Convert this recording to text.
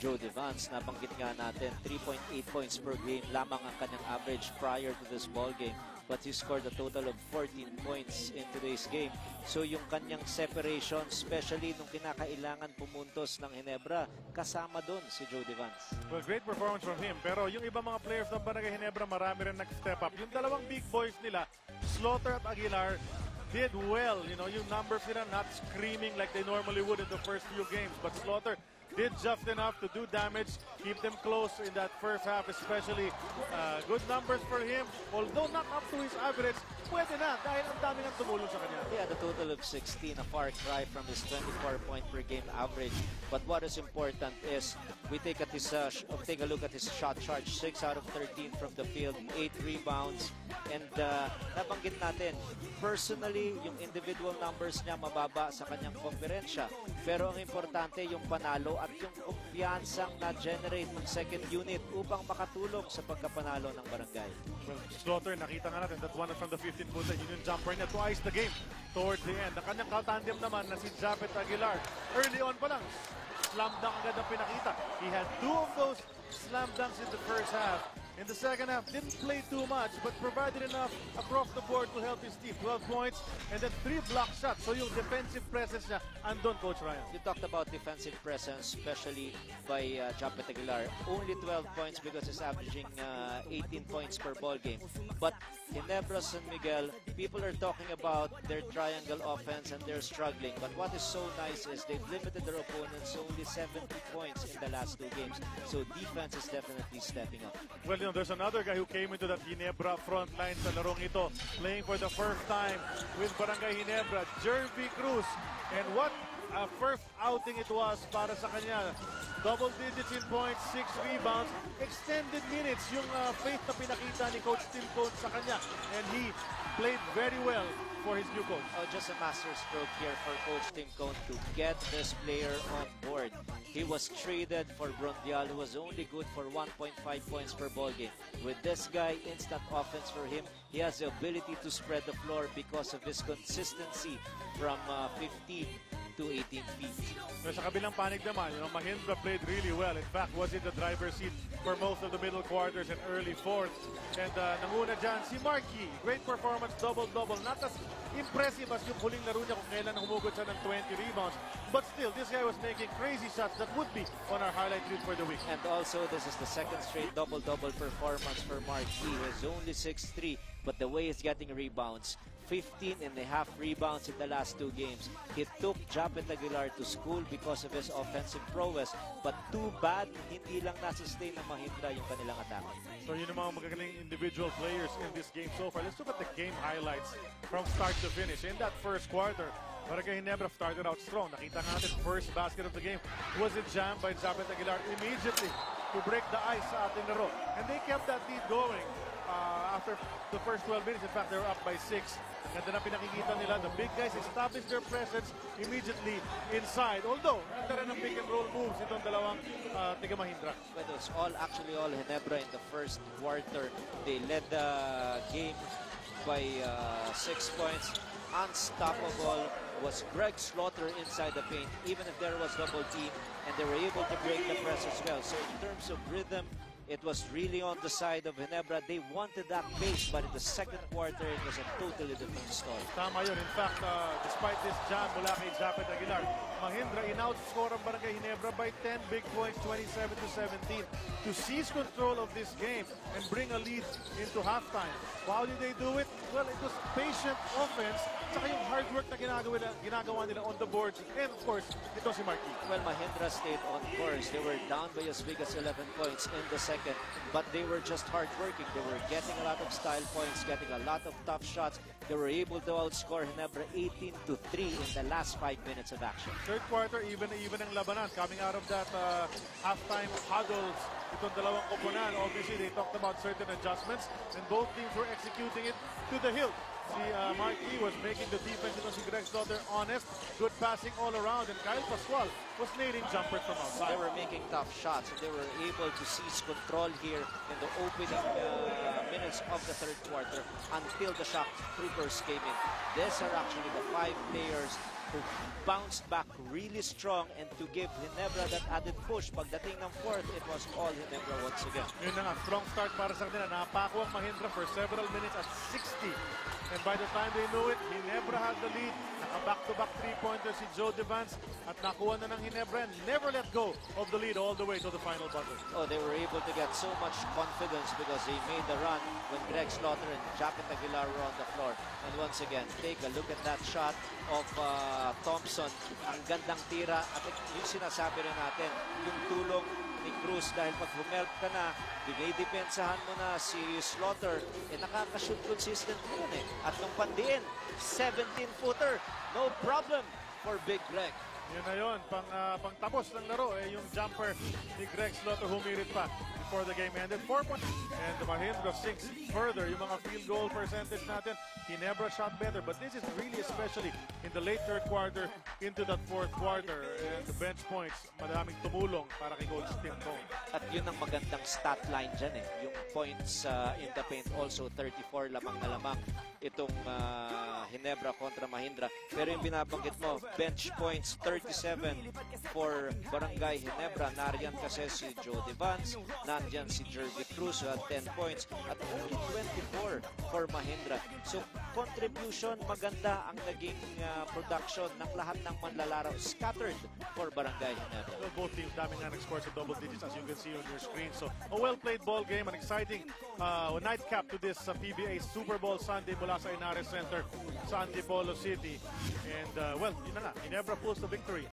Jody Vance. Nabanggit nga natin, 3.8 points per game lamang ang kanyang average prior to this ball game. But he scored a total of 14 points in today's game. So yung kanyang separation, especially nung kinakailangan pumuntos ng Ginebra, kasama doon si Jody Vance. Well, great performance from him. Pero yung ibang mga players ng Barangay Ginebra, marami rin nag-step up. Yung dalawang big boys nila, Slaughter at Aguilar, did well. You know, yung numbers nila not screaming like they normally would in the first few games. But Slaughter did just enough to do damage, keep them close in that first half, especially good numbers for him. Although not up to his average, pwede na dahil ang dami nang tumulong sa kanya. He had a total of 16, a far cry from his 24-point per game average. But what is important is we take a look at his shot charge. 6 out of 13 from the field, 8 rebounds, and nabanggit natin, personally, yung individual numbers niya mababa sa kanyang konferensya. Pero ang importante yung panalo at yung kumpiyansang na-generate ng second unit upang makatulong sa pagkapanalo ng barangay. Well, Slaughter, nakita nga natin that one from the 15-footer, yun yung jumper niya to ice the game towards the end. Ang kanyang katandem naman na si Japet Aguilar, early on pa lang, slam dunk agad ang pinakita. He had 2 of those slam dunks in the first half. In the second half, didn't play too much, but provided enough across the board to help his team. 12 points and then 3 block shots. So yung defensive presence niya, andun, Coach Ryan. You talked about defensive presence, especially by Japet Aguilar. Only 12 points because he's averaging 18 points per ball game. But Ginebra San Miguel, people are talking about their triangle offense and they're struggling. But what is so nice is they've limited their opponents to only 70 points in the last 2 games. So defense is definitely stepping up. Well, you know, there's another guy who came into that Ginebra front line sa larong ito, playing for the first time with Barangay Ginebra, Jervy Cruz. And what a first outing it was para sa kanya. Double digits in points, 6 rebounds, extended minutes yung faith na pinakita ni Coach Tim Cone sa kanya. And he played very well for his new coach. Oh, just a masterstroke here for Coach Tim Cone to get this player on board. He was traded for Brondial, who was only good for 1.5 points per ball game. With this guy, instant offense for him. He has the ability to spread the floor because of his consistency from 15 to 18 feet. Pero sa kabilang panig naman, you know, Mahindra played really well. In fact, was in the driver's seat for most of the middle quarters and early fourth. And nanguna dyan si Markey. Great performance, double-double. Not as impressive as yung huling laro niya kung kailan humugot siya ng 20 rebounds. But still, this guy was making crazy shots that would be on our highlight reel for the week. And also, this is the second straight double-double performance for Markey. He's only 6'3", but the way he's getting rebounds, 15.5 rebounds in the last 2 games. He took Japet Aguilar to school because of his offensive prowess. But too bad, hindi lang na-sustain ng Mahindra yung kanilang attack. So yun ang mga magagaling individual players in this game so far. Let's look at the game highlights from start to finish. In that first quarter, Barangay Ginebra started out strong. Nakita nga natin, first basket of the game was a jam by Japet Aguilar immediately to break the ice sa ating laro. And they kept that lead going after the first 12 minutes. In fact, they were up by 6. Ganda na pinakikita nila. The big guys established their presence immediately inside. Although, ganda rin ng pick and roll moves itong dalawang tiga Mahindra. But it was actually all Ginebra in the first quarter. They led the game by 6 points. Unstoppable was Greg Slaughter inside the paint, even if there was double team, and they were able to break the press as well. So in terms of rhythm, it was really on the side of Ginebra. They wanted that pace, but in the second quarter, it was a totally different story. Tama yun. In fact, despite this jam mula kay Japet Aguilar, Mahindra in-outscore ang Barangay Ginebra by 10 big points, 27-17, to seize control of this game and bring a lead into halftime. How did they do it? Well, it was patient offense, saka yung hard work na ginagawa nila on the boards, and of course, ito si Markey. Well, Mahindra stayed on course. They were down by as big as 11 points in the second, but they were just hardworking. They were getting a lot of style points, getting a lot of tough shots. They were able to outscore Ginebra 18-3 in the last 5 minutes of action. Third quarter, even ang labanan, coming out of that halftime huddles, itong dalawang koponan, obviously they talked about certain adjustments, and both teams were executing it to the hilt. Si Markey was making the defense, si Greg Slaughter honest, good passing all around, and Kyle Pascual was nailing jumpers from outside. They were making tough shots, and they were able to seize control here in the opening minutes of the third quarter until the shock troopers came in. These are actually the 5 players who bounced back really strong, and to give Ginebra that added push. Pagdating ng fourth, it was all Ginebra once again. Yun na nga, strong start para sa kanila. Napako ang Mahindra for several minutes at 60. And by the time they knew it, Ginebra had the lead. Naka-back-to-back three-pointers si Joe Devance at nakuha na ng Ginebra and never let go of the lead all the way to the final buzzer. Oh, they were able to get so much confidence because they made the run when Greg Slaughter and Jacket Aguilar were on the floor. And once again, take a look at that shot of Thompson. Ang gandang tira at yung sinasabi rin natin, yung tulong ni Cruz dahil pag humelp ka na, dinidepensahan mo na si Slaughter, nakakashoot consistent mo yun At nung pandiin, 17-footer, no problem for Big Greg. Yun na yun, pang tapos ng laro, yung jumper ni Greg Slaughter humirit pa before the game ended. 4 points. And the Mahindra sinks further. Yung mga field goal percentage natin, Ginebra shot better. But this is really especially in the late third quarter into that fourth quarter. And the bench points, madaming tumulong para kay Coach Tim Cone. At yun ang magandang stat line dyan Yung points in the paint also 34 lamang na lamang itong Ginebra kontra Mahindra. Pero yung binabanggit mo, bench points 37 for Barangay Ginebra. Nariyan kasi si Joe Devance, nandyan si Jervy Cruz who had 10 points at only 24 for Mahindra. So contribution, maganda ang naging production ng lahat ng manlalaro. Scattered for Barangay Ginebra. Well, both teams daming nga nag-score sa double digits as you can see on your screen. So a well-played ball game, an exciting nightcap to this PBA Super Bowl Sunday mula sa Inares Center sa Antipolo City. And well, yun na nga, Ginebra pulls the victory